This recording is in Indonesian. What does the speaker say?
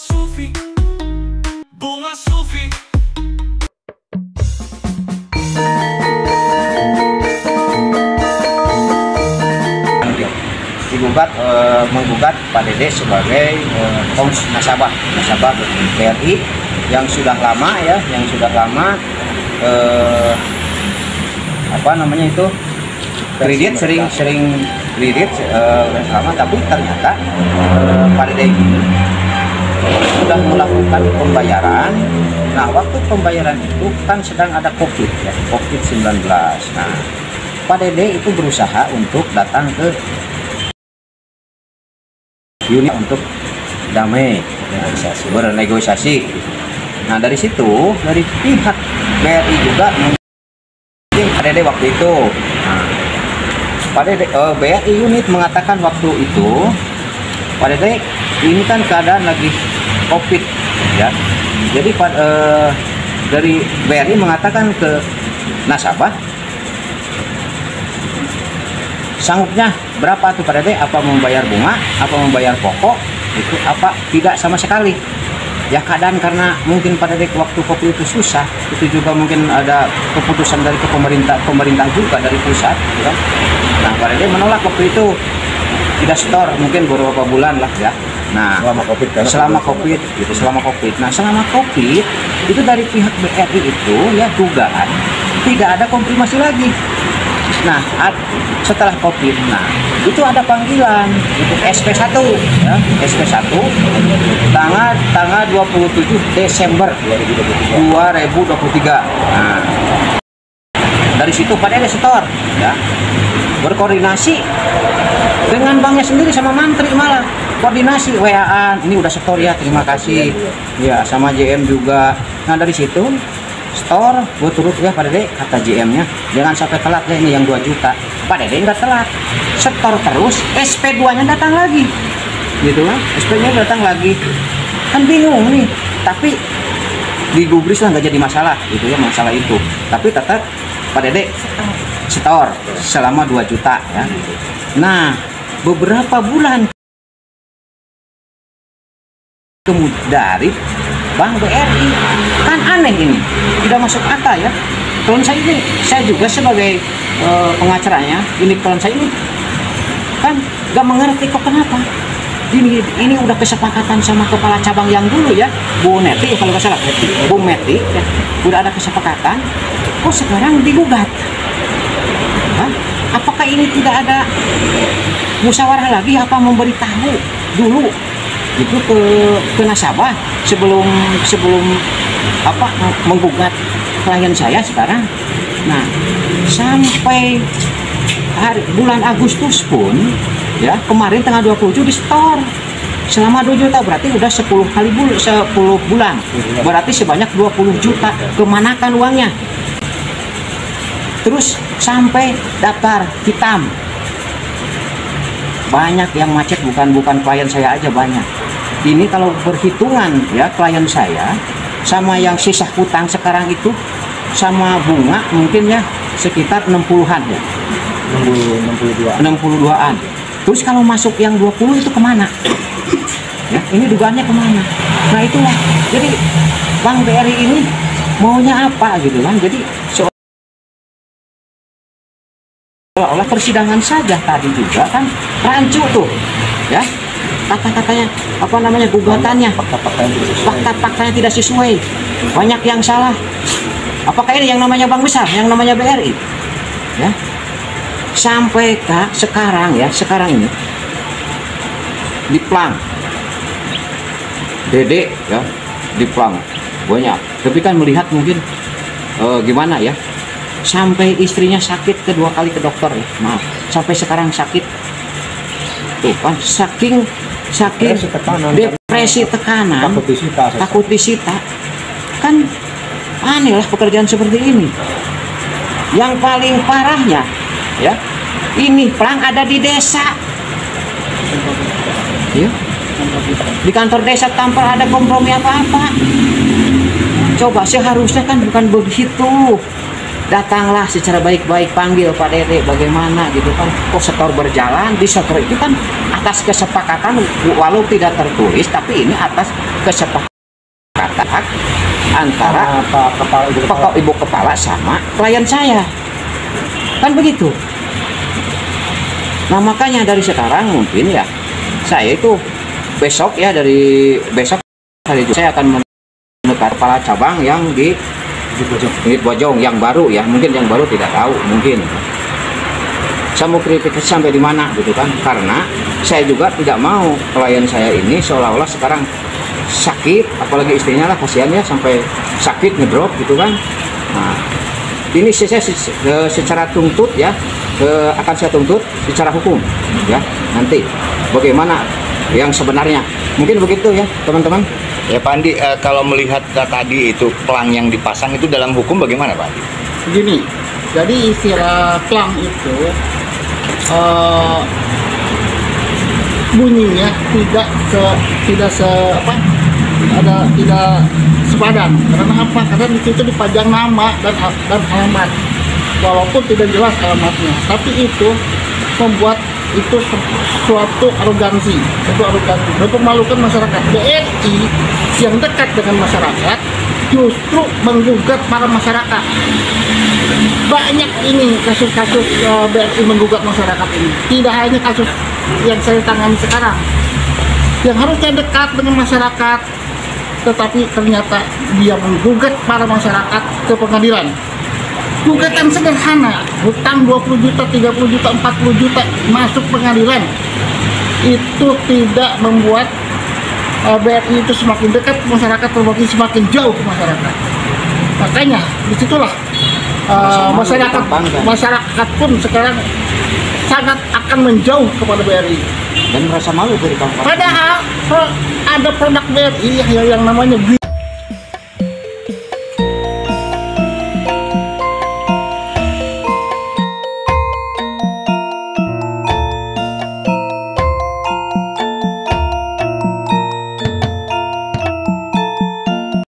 Sufi, bunga Sufi. Menggugat Pak Dede sebagai nasabah BRI yang sudah lama ya, kredit sering kredit lama, tapi ternyata Pak Dede sudah melakukan pembayaran. Nah, waktu pembayaran itu kan sedang ada COVID-19. Nah, Pak Dede itu berusaha untuk datang ke unit untuk damai, bernegosiasi. Nah, dari situ, dari pihak BRI juga mungkin Pak Dede waktu itu, Pak Dede, BRI unit mengatakan waktu itu, Pak Dede ini kan keadaan lagi COVID ya. Jadi dari BRI mengatakan ke nasabah, sanggupnya berapa tuh Pak Dede? Apa membayar bunga, apa membayar pokok, itu apa tidak sama sekali. Ya keadaan karena mungkin Pak Dede waktu COVID itu susah, itu juga mungkin ada keputusan dari pemerintah juga dari pusat, gitu kan. Nah, Pak Dede menolak waktu itu, tidak store mungkin beberapa bulan lah ya. Nah, selama COVID gitu. Nah, selama COVID itu dari pihak BRI itu ya dugaan tidak ada konfirmasi lagi. Nah, setelah COVID, nah itu ada panggilan itu SP1 ya, SP1 tanggal 27 Desember 2023. Nah, dari situ Pak Dede setor ya, berkoordinasi dengan banknya sendiri sama mantri, malah koordinasi WA-an, ini udah setor ya, terima kasih ya, sama JM juga. Nah, dari situ store, gue turut ya Pak Dede, kata GM-nya, jangan sampai telat ya, ini yang 2 juta. Pak Dede nggak telat, setor terus, SP2-nya datang lagi, gitu kan, SP-nya datang lagi, kan bingung nih, tapi digubris lah, nggak jadi masalah, gitu ya, masalah itu. Tapi tetap Pak Dede setor selama 2 juta ya. Nah, beberapa bulan kemudian dari Bank BRI, kan aneh ini, tidak masuk akal ya. Klien saya ini, saya juga sebagai pengacaranya, ini klien saya ini kan gak mengerti kok kenapa. Ini udah kesepakatan sama kepala cabang yang dulu ya, Bu Neti kalau nggak salah, Bu Meti ya, udah ada kesepakatan. Kok sekarang digugat? Hah? Apakah ini tidak ada musyawarah lagi? Apa memberitahu dulu itu ke nasabah sebelum apa menggugat klien saya sekarang? Nah, sampai bulan Agustus pun ya, kemarin tanggal 27 di store selama 2 juta, berarti udah 10 bulan, berarti sebanyak 20 juta. Kemanakan uangnya? Terus sampai daftar hitam, banyak yang macet, bukan klien saya aja, banyak. Ini kalau berhitungan ya, klien saya sama yang sisa hutang sekarang itu sama bunga mungkin ya sekitar 60-an ya, 62-an. Terus kalau masuk yang 20 itu kemana ya, ini dugaannya kemana? Nah, itulah, jadi Bank BRI ini maunya apa gitu kan. Jadi seolah persidangan saja tadi juga kan rancu tuh ya, kata-katanya apa namanya, gugatannya, fakta-faktanya tidak sesuai, banyak yang salah. Apakah ini yang namanya bank besar, yang namanya BRI ya? Sampai sekarang ya, sekarang ini diplang Dede ya, diplang banyak. Tapi kan melihat mungkin gimana ya, sampai istrinya sakit kedua kali ke dokter ya, maaf, sampai sekarang sakit tuh kan, saking depresi, tekanan, takut disita. Kan aneh lah pekerjaan seperti ini. Yang paling parahnya ya, ini plang ada di desa ya, di kantor desa tanpa ada kompromi apa-apa. Coba seharusnya kan bukan begitu. Datanglah secara baik-baik, panggil Pak Dede bagaimana gitu kan, kok setor berjalan, di setor itu kan atas kesepakatan walau tidak tertulis, tapi ini atas kesepakatan antara ibu kepala sama klien saya, kan begitu. Nah makanya dari sekarang mungkin ya saya itu besok ya, dari besok hari itu saya akan mendekat kepala cabang yang di Bojong yang baru ya, mungkin yang baru tidak tahu, mungkin saya mau verifikasi sampai di mana gitu kan, karena saya juga tidak mau klien saya ini seolah-olah sekarang sakit, apalagi istrinya lah, kasihan ya sampai sakit ngedrop gitu kan. Nah ini saya secara tuntut ya, akan saya tuntut secara hukum ya, nanti bagaimana yang sebenarnya, mungkin begitu ya teman-teman. Ya Pak Andi, kalau melihat tadi itu pelang yang dipasang itu dalam hukum bagaimana Pak Andi? Begini, jadi istilah pelang itu bunyinya tidak sepadan. Karena apa? Karena di situ dipajang nama dan alamat, walaupun tidak jelas alamatnya. Tapi itu membuat itu suatu arogansi, mempermalukan masyarakat. BRI yang dekat dengan masyarakat justru menggugat para masyarakat. Banyak ini kasus-kasus BRI menggugat masyarakat ini. Tidak hanya kasus yang saya tangani sekarang, yang harusnya dekat dengan masyarakat, tetapi ternyata dia menggugat para masyarakat ke pengadilan. Gugatan sederhana, hutang 20 juta, 30 juta, 40 juta masuk pengadilan. Itu tidak membuat BRI itu semakin dekat ke masyarakat, tetapi semakin jauh ke masyarakat. Makanya disitulah masyarakat pun sekarang sangat akan menjauh kepada BRI Dan merasa malu dari kampanye. Padahal ada produk BRI yang namanya